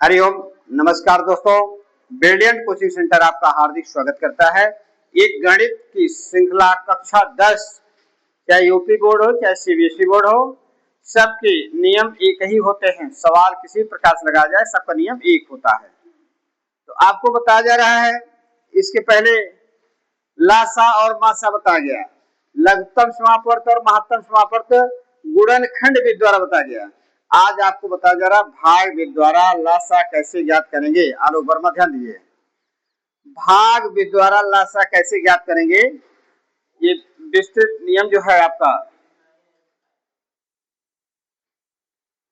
हरिओम। नमस्कार दोस्तों, brilliant coaching centre आपका हार्दिक स्वागत करता है। एक गणित की श्रृंखला कक्षा 10, चाहे यूपी बोर्ड हो चाहे सीबीएसई बोर्ड हो, सबके नियम एक ही होते हैं। सवाल किसी प्रकार से लगाया जाए, सबका नियम एक होता है। तो आपको बताया जा रहा है, इसके पहले लासा और मासा बताया गया, लघुत्तम समापवर्त और महत्तम समापवर्त गुणनखंड विधि द्वारा बताया गया। आज आपको बताया जा रहा भाग विधि द्वारा लासा कैसे ज्ञात करेंगे। आलोक वर्मा ध्यान दीजिए, भाग विधि द्वारा लासा कैसे ज्ञात करेंगे। ये विस्तृत नियम जो है आपका,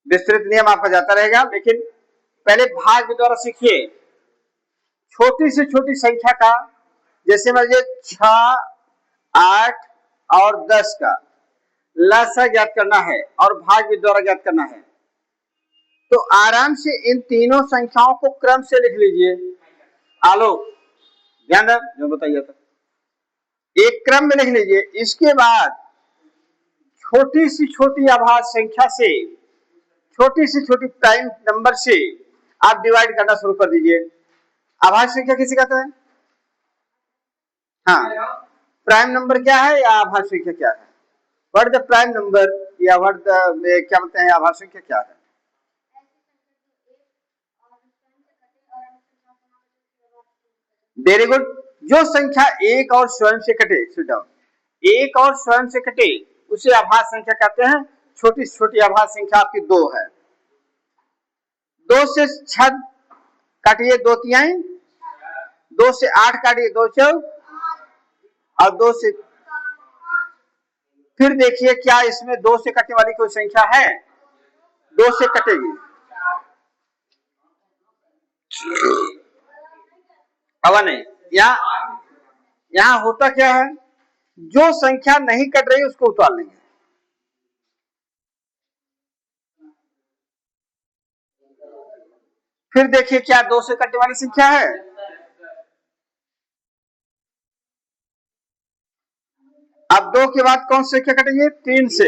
विस्तृत नियम आपका जाता रहेगा, लेकिन पहले भाग विधि द्वारा सीखिए। छोटी से छोटी संख्या का, जैसे मान लीजिए 6, 8 और 10 का लासा ज्ञात करना है और भाग विधि द्वारा ज्ञात करना है, तो आराम से इन तीनों संख्याओं को क्रम से लिख लीजिए। आलोक ध्यान दे, जो बताइए था एक क्रम में लिख लीजिए। इसके बाद छोटी सी छोटी आभाज्य संख्या से, छोटी सी छोटी प्राइम नंबर से आप डिवाइड करना शुरू कर दीजिए। आभाज्य संख्या किसे कहते हैं? हाँ, प्राइम नंबर क्या है या आभाज्य संख्या क्या है? व्हाट द प्राइम नंबर या व्हाट द क्या बोलते हैं, आभाज्य संख्या क्या है? Very good. जो संख्या एक और स्वयं से कटे, एक और स्वयं से कटे उसे आभाज्य संख्या कहते हैं। छोटी छोटी आभाज्य संख्या आपकी 2 है। 2 से 6 काटिए, 2 तिहाई। 2 से 8 काटिए, 2 चौक। और 2 से फिर देखिए क्या इसमें 2 से कटने वाली कोई संख्या है? 2 से कटेगी। अब नहीं, यहां होता क्या है, जो संख्या नहीं कट रही उसको उतार लेंगे। फिर देखिए क्या 2 से कटने वाली संख्या है? अब 2 के बाद कौन सी संख्या कटेंगे? 3 से।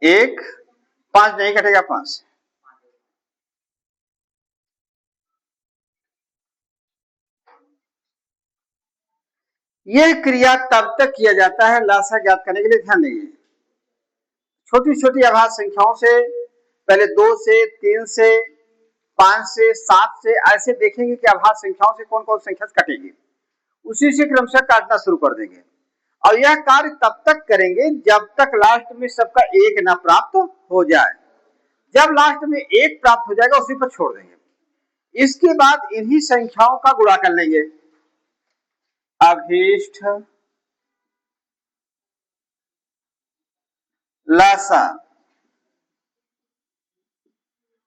एक 5 नहीं कटेगा, 5। यह क्रिया तब तक किया जाता है लासा ज्ञात करने के लिए। ध्यान देंगे, छोटी छोटी आभाज्य संख्याओं से पहले 2 से, 3 से, 5 से, 7 से, ऐसे देखेंगे कि आभाज्य संख्याओं से कौन कौन संख्या कटेगी, उसी से क्रमशः काटना शुरू कर देंगे। और यह कार्य तब तक करेंगे जब तक लास्ट में सबका एक ना प्राप्त हो जाए। जब लास्ट में एक प्राप्त हो जाएगा उसी पर छोड़ देंगे। इसके बाद इन्हीं संख्याओं का गुणा कर लेंगे। अभीष्ट लासा,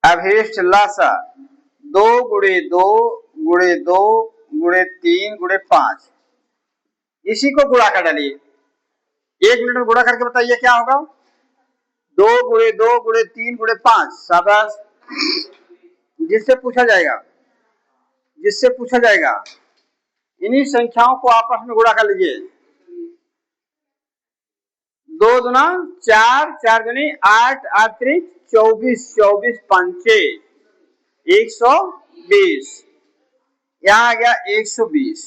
अभीष्ट लासा 2 गुणे 2 गुणे 2 गुणे 3 गुणे 5, इसी को गुणा कर डालिए। 1 मिनट में गुणा करके बताइए क्या होगा। 2 गुणे 2 गुणे 3 गुणे 5। शाबाश, जिससे पूछा जाएगा, जिससे पूछा जाएगा इन्हीं संख्याओं को आपस में गुणा कर लीजिए। 2 दूना 4, 4 दूनी 8, 8 त्रिक 24, 24 पंचे 120। यहां आ गया 120।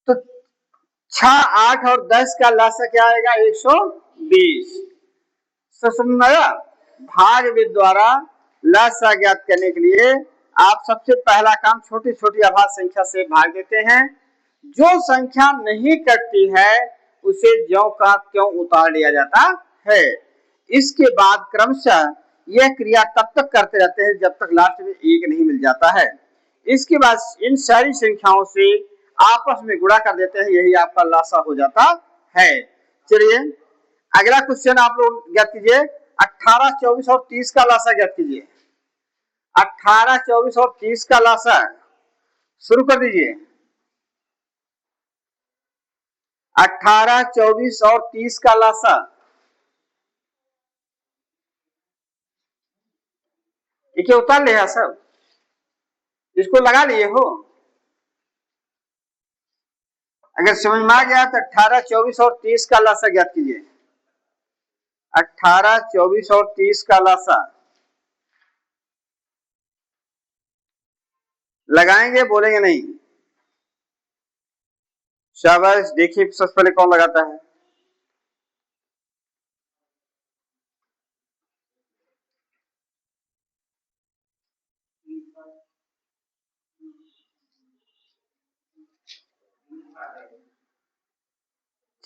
तो 6, 8 और 10 का लासा क्या आएगा? 120। समझ? भाग विधि द्वारा लासा ज्ञात करने के लिए आप सबसे पहला काम छोटी छोटी आभाज्य संख्या से भाग देते हैं। जो संख्या नहीं कटती है उसे ज्यों का त्यों उतार लिया जाता है। इसके बाद क्रमशः यह क्रिया तब तक करते रहते हैं जब तक लास्ट में एक नहीं मिल जाता है। इसके बाद इन सारी संख्याओं से आपस में गुणा कर देते हैं, यही आपका लासा हो जाता है। चलिए अगला क्वेश्चन आप लोग ज्ञात कीजिए। 18, 24 और 30 का लासा ज्ञात कीजिए। 18, 24 और 30 का लासा शुरू कर दीजिए। 18, 24 और 30 का लासा, ये उतार लिया सब, इसको लगा लिए हो। अगर समझ में आ गया तो 18, 24 और 30 का लासा ज्ञात कीजिए। 18, 24 और 30 का लासा लगाएंगे, बोलेंगे नहीं? शाबाश, देखिए सबसे पहले कौन लगाता है।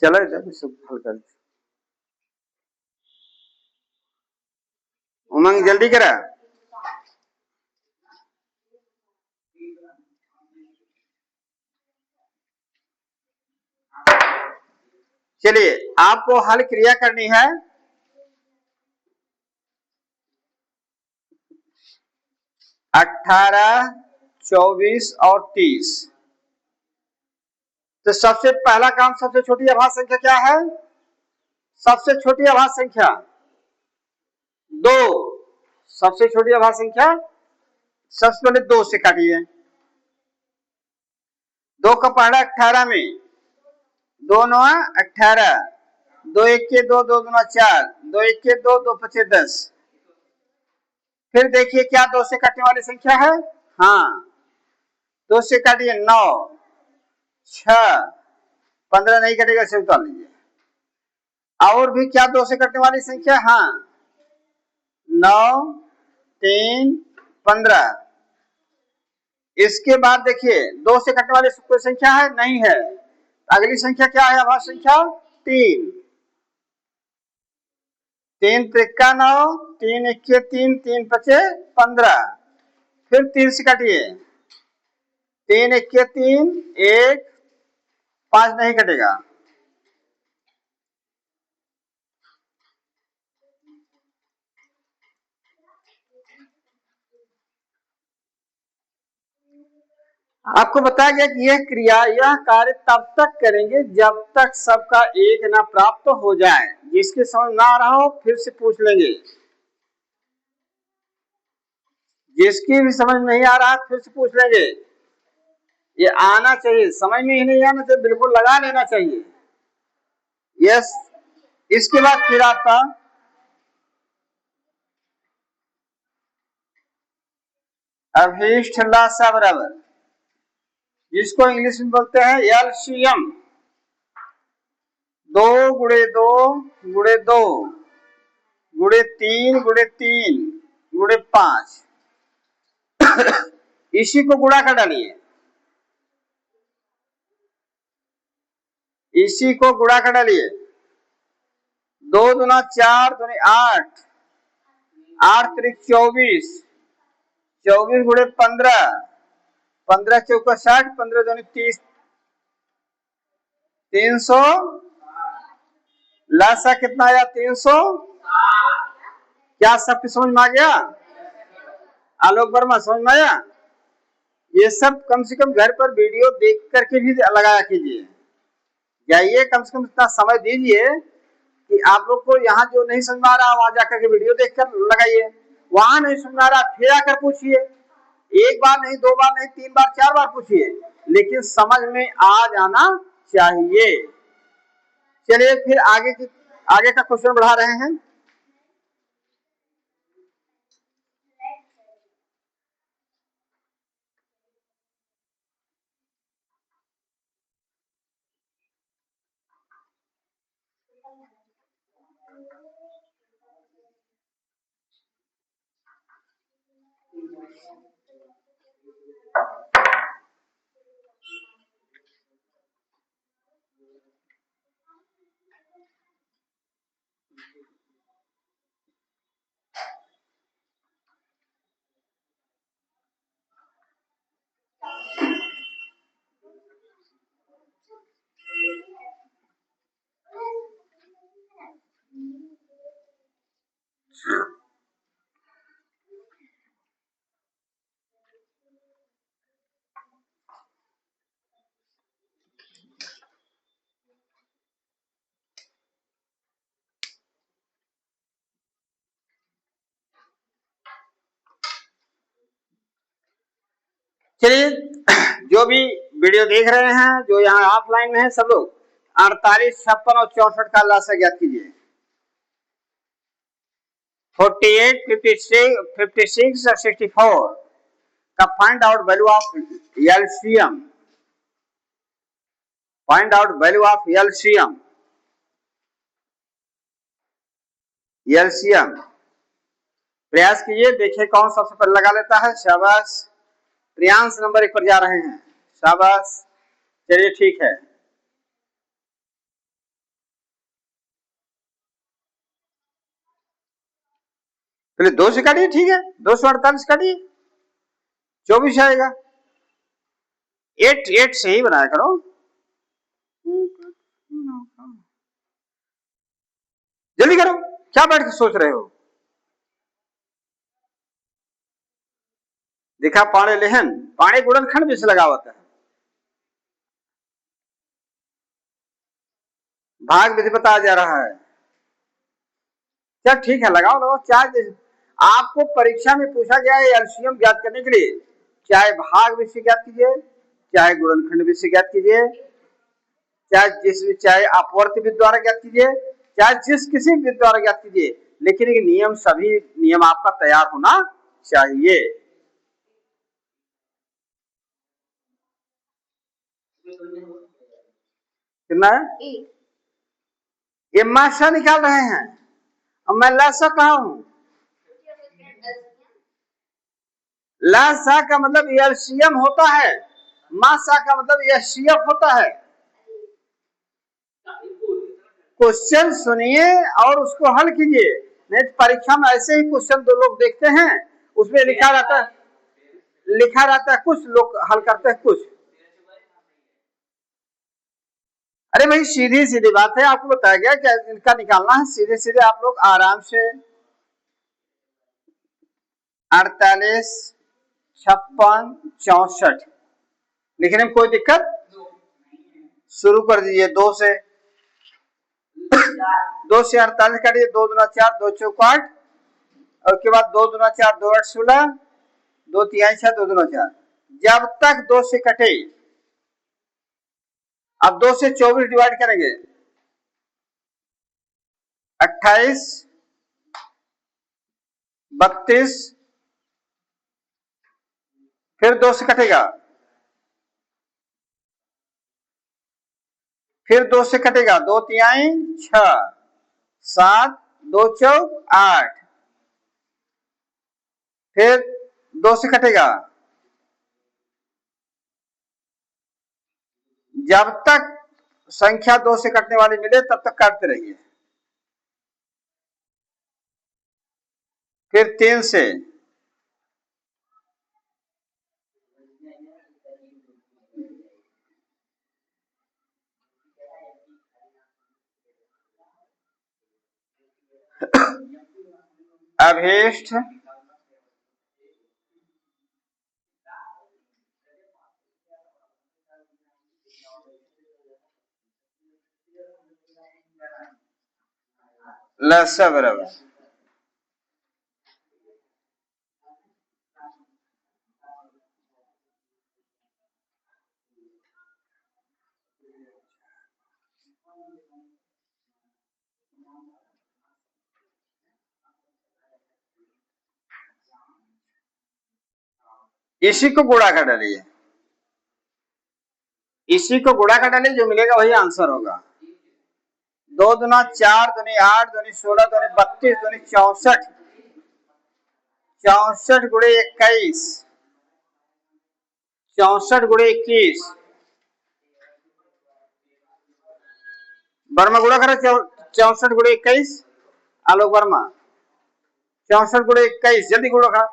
चलो इधर सब हल कर। उमंग जल्दी करा। चलिए आपको हल क्रिया करनी है। 18, 24 और 30। तो सबसे पहला काम, सबसे छोटी अभाज्य संख्या क्या है? सबसे छोटी अभाज्य संख्या 2। सबसे छोटी अभाज्य संख्या सबसे पहले 2 से काटिए। 2 का पहाड़ा 18 में, 2 9 18, 2 1 के 2, 2 2 4, 2 1 के 2, 2 5 10। फिर देखिए क्या 2 से कटने वाली संख्या है? हाँ, 2 से काटिए 9, 6, 15 नहीं कटेगा, सिर्फ उतार लीजिए। और भी क्या 2 से कटने वाली संख्या? हाँ, 9, 3, 15। इसके बाद देखिए 2 से कटने वाली कोई संख्या है? नहीं है। अगली संख्या क्या है? अभाज्य संख्या 3। 3 त्रिका 9, 3 इक्के 3, 3 पचे 15। फिर 3 से काटिए, 3 इक्के 3, 1, 5 नहीं कटेगा। आपको बताया गया कि यह क्रिया, यह कार्य तब तक करेंगे जब तक सबका एक ना प्राप्त हो जाए। जिसके समझ ना आ रहा हो फिर से पूछ लेंगे। जिसकी भी समझ नहीं आ रहा फिर से पूछ लेंगे। ये आना चाहिए, समझ में ही नहीं आना चाहिए, बिल्कुल लगा लेना चाहिए। यस। इसके बाद फिर आपका अभीष्ट लासा बराबर, जिसको इंग्लिश में बोलते हैं एलसीएम। 2 गुणे 2 गुणे 2 गुणे 3 गुणे 3 गुणे 5। इसी को गुणा कर डालिए, इसी को गुणा कर डालिए। 2 दूना 4 दूनी 8, 8 त्रिक 24, 24 गुणे 15, 15 चौका 60, 15 दूनी 30, 300। लासा कितना आया? 300। क्या सबकी समझ में आ गया? आलोक वर्मा समझ में आया? ये सब कम से कम घर पर वीडियो देख करके भी लगाया कीजिए। जाइए, कम से कम इतना समय दीजिए कि आप लोग को यहाँ जो नहीं समझ में आ रहा वहां जाकर के वीडियो देखकर लगाइए। वहां नहीं समझ में आ रहा फिर आकर पूछिए। एक बार नहीं, 2 बार नहीं, 3 बार 4 बार पूछिए, लेकिन समझ में आ जाना चाहिए। चलिए फिर आगे का क्वेश्चन बढ़ा रहे हैं। चलिए, जो भी वीडियो देख रहे हैं जो यहाँ ऑफलाइन में है सब लोग, 48, 56 और 64 का लासा ज्ञात कीजिए। 48, 56 और 64 का find out value of LCM. Find out value of LCM. LCM प्रयास कीजिए, देखिए कौन सबसे पहले लगा लेता है। शाबाश, प्रियांश नंबर 1 पर जा रहे हैं। शाबाश, चलिए ठीक है। चलिए 2 से काटिए, ठीक है। 248 काटिए, 24 आएगा। 8 से ही बनाया करो। जल्दी करो, क्या बैठ के सोच रहे हो। देखा पाणे लेहन, पाणे गुणनखंड भी से लगा होता है। भाग विधि बताया जा रहा है। क्या ठीक है, लगाओ लगाओ। चाहे आपको परीक्षा में पूछा गया है एलसीएम ज्ञात करने के लिए, चाहे भाग विधि ज्ञात कीजिए, चाहे गुणनखंड विधि ज्ञात कीजिए, चाहे अपवर्ती विधि द्वारा ज्ञात कीजिए, चाहे जिस किसी विधि द्वारा ज्ञात कीजिए, लेकिन ये नियम, सभी नियम आपका तैयार होना चाहिए। कितना है? ये मासा निकाल रहे हैं और मैं लासा कहा हूं। लासा का मतलब एलसीएम होता है, मासा का मतलब एचसीएफ होता है। क्वेश्चन सुनिए और उसको हल कीजिए, नहीं तो परीक्षा में ऐसे ही क्वेश्चन दो लोग देखते हैं, उसमें लिखा रहता है कुछ, लोग हल करते हैं कुछ। अरे भाई सीधी सीधी बात है, आपको बताया गया क्या इनका निकालना है। सीधे सीधे आप लोग आराम से 48, 56, 64 लिखने में कोई दिक्कत। शुरू कर दीजिए 2 से। 2 से 48 काटिए, 2 दूना 4, 2 चौक 8, और उसके बाद 2 दूना 4, 2 8 16, 2 3 6, 2 दूना 4। जब तक 2 से कटे, अब 2 से 24 डिवाइड करेंगे, 28, 32, फिर 2 से कटेगा, फिर 2 से कटेगा, 2 3 6, 7, 2 चौक 8, फिर 2 से कटेगा। जब तक संख्या 2 से कटने वाली मिले तब तक काटते रहिए। फिर 3 से, अभीष्ट, लसा बराबर इसी को गुणा कर डालिए, इसी को गुणा कर डालिए, जो मिलेगा वही आंसर होगा। 2 दूना 4, दूनी 8, दूनी 16, दूनी 32, दूनी 64, 64 गुणे 21, 64 गुणे 21। वर्मा गुणा करा 64 गुणे 21, आलोक वर्मा 64 गुणे 21, जल्दी गुणा करा।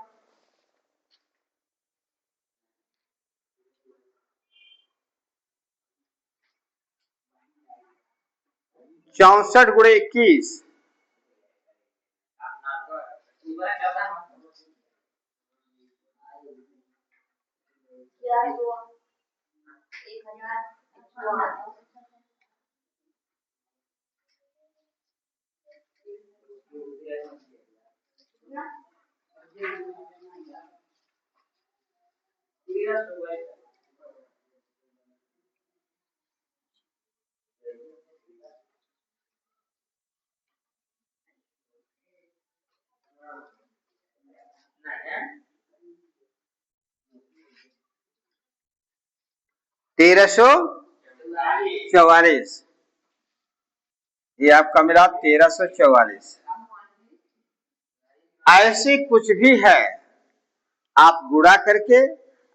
64 गुणे 21, 1344, ये आपका मिला 1344। ऐसे कुछ भी है, आप गुणा करके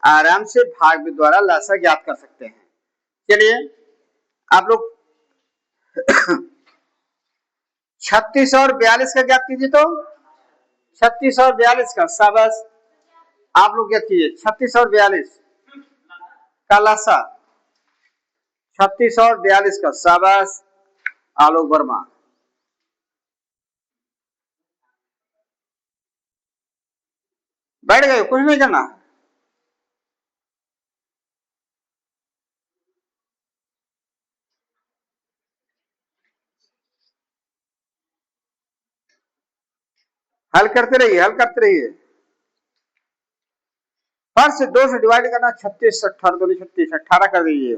आराम से भाग द्वारा लसा ज्ञात कर सकते हैं। चलिए आप लोग 36 और 42 का ज्ञात कीजिए। तो 36 और 42 का शाबाश, आप लोग ज्ञात कीजिए 36 और 42 का लसा। 36 और 42 का शाबाश आलोक वर्मा। बैठ गए, कुछ नहीं करना। हल करते रहिए, हल करते रहिए। फर्स्ट से 2 से डिवाइड करना, 36 18 2 36 18 कर दीजिए।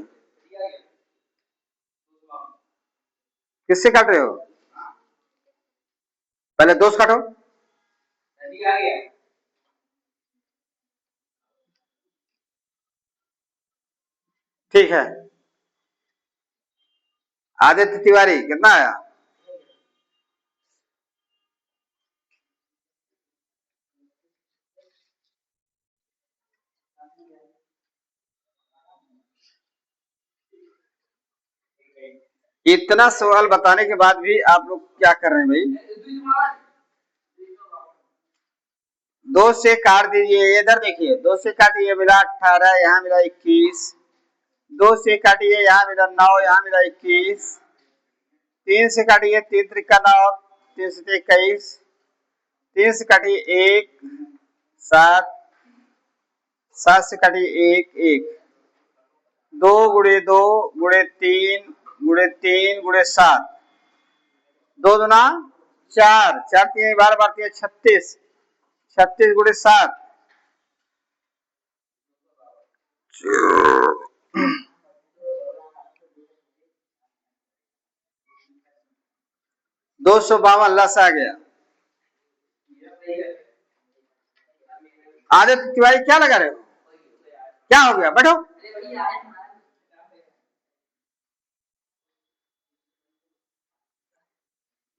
किससे काट रहे हो? पहले 2 से काटो। ठीक है। आदित्य तिवारी कितना आया? इतना सवाल बताने के बाद भी आप लोग क्या कर रहे हैं भाई? 2 से काट दीजिए, इधर देखिए। 2 से काटिए, मिला 18, यहाँ मिला 21। 2 से काटिए, यहाँ मिला 9, यहाँ मिला 21। 3 से काटिए, 3 त्रिका 9, 3 से 21। 3 से काटिए 1 7, 7 से काटिए 1 1। 2 गुणे 2 गुणे 3 गुणे 3 गुणे 7, 2 दूना 4, 4 3 12 12 36, 36 गुणे 7, 252 लस आ गया। आदित्य तिवारी क्या लगा रहे हो? क्या हो गया? बैठो।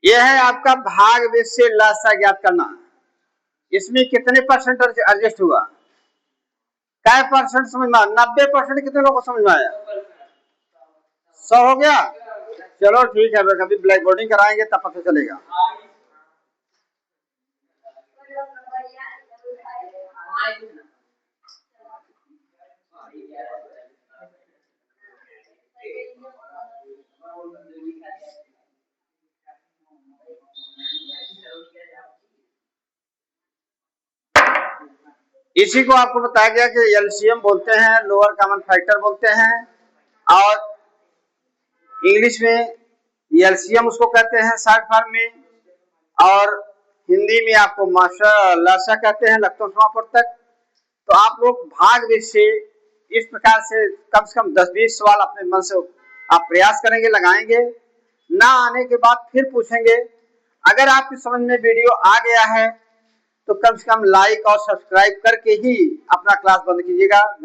यह है आपका भाग से लसा ज्ञात करना। इसमें कितने परसेंट एडजस्ट हुआ? क्या परसेंट समझ में? 90%। कितने लोगों को समझ में आया? 100 हो गया। चलो ठीक है, कभी ब्लैक बोर्डिंग कराएंगे तब पता चलेगा। इसी को आपको बताया गया कि एलसीएम बोलते हैं, लोअर कॉमन फैक्टर बोलते हैं, और इंग्लिश में एलसीएम उसको कहते हैं शॉर्ट फॉर्म में, और हिंदी में आपको मास्टर लसा कहते हैं लघुत्तम समापवर्तक। तो आप लोग भाग से इस प्रकार से कम 10-20 सवाल अपने मन से आप प्रयास करेंगे, लगाएंगे। ना आने के बाद फिर पूछेंगे। अगर आपकी समझ में वीडियो आ गया है तो कम से कम लाइक और सब्सक्राइब करके ही अपना क्लास बंद कीजिएगा।